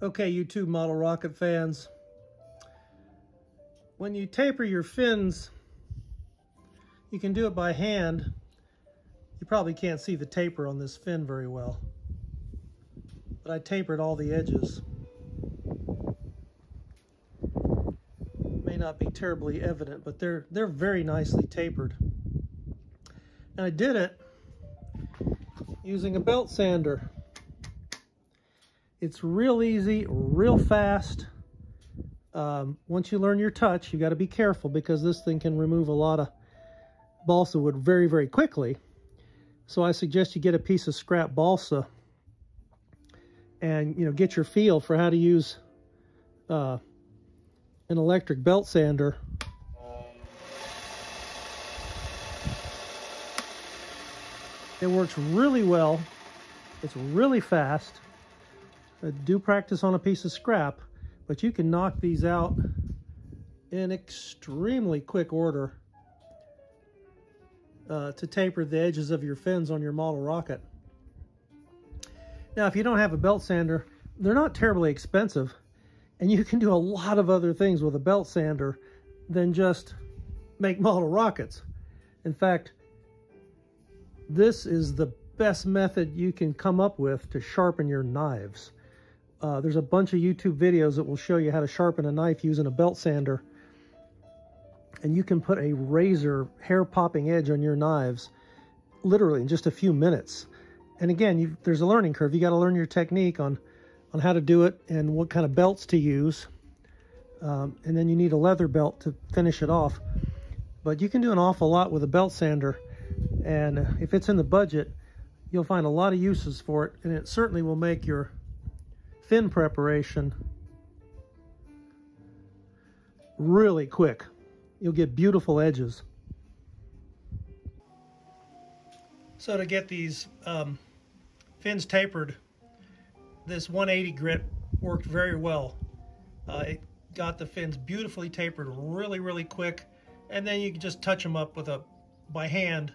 Okay, YouTube model rocket fans, when you taper your fins, you can do it by hand. You probably can't see the taper on this fin very well, but I tapered all the edges. May not be terribly evident, but they're very nicely tapered. And I did it using a belt sander. It's real easy, real fast. Once you learn your touch, you got to be careful because this thing can remove a lot of balsa wood very, very quickly. So I suggest you get a piece of scrap balsa and get your feel for how to use an electric belt sander. It works really well. It's really fast. Do practice on a piece of scrap, but you can knock these out in extremely quick order to taper the edges of your fins on your model rocket. Now, if you don't have a belt sander, they're not terribly expensive, and you can do a lot of other things with a belt sander than just make model rockets. In fact, this is the best method you can come up with to sharpen your knives. There's a bunch of YouTube videos that will show you how to sharpen a knife using a belt sander. And you can put a razor hair-popping edge on your knives literally in just a few minutes. And again, there's a learning curve. You got to learn your technique on how to do it and what kind of belts to use. And then you need a leather belt to finish it off. But you can do an awful lot with a belt sander. And if it's in the budget, you'll find a lot of uses for it. And it certainly will make your fin preparation really quick. You'll get beautiful edges. So to get these fins tapered, this 180 grit worked very well. It got the fins beautifully tapered really, really quick. And then you can just touch them up by hand,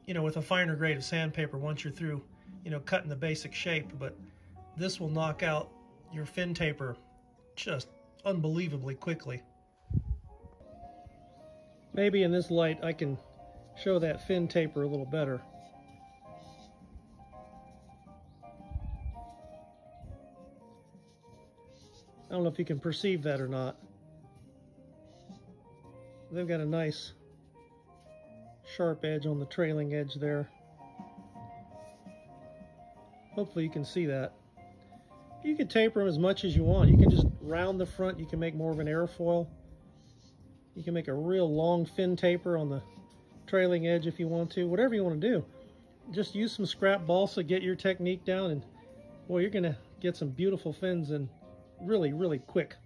with a finer grade of sandpaper once you're through, cutting the basic shape. But this will knock out your fin taper just unbelievably quickly. Maybe in this light I can show that fin taper a little better. I don't know if you can perceive that or not. They've got a nice sharp edge on the trailing edge there. Hopefully you can see that. You can taper them as much as you want. You can just round the front. You can make more of an airfoil. You can make a real long fin taper on the trailing edge if you want to. Whatever you want to do. Just use some scrap balsa, get your technique down, and boy, you're going to get some beautiful fins in really, really quick.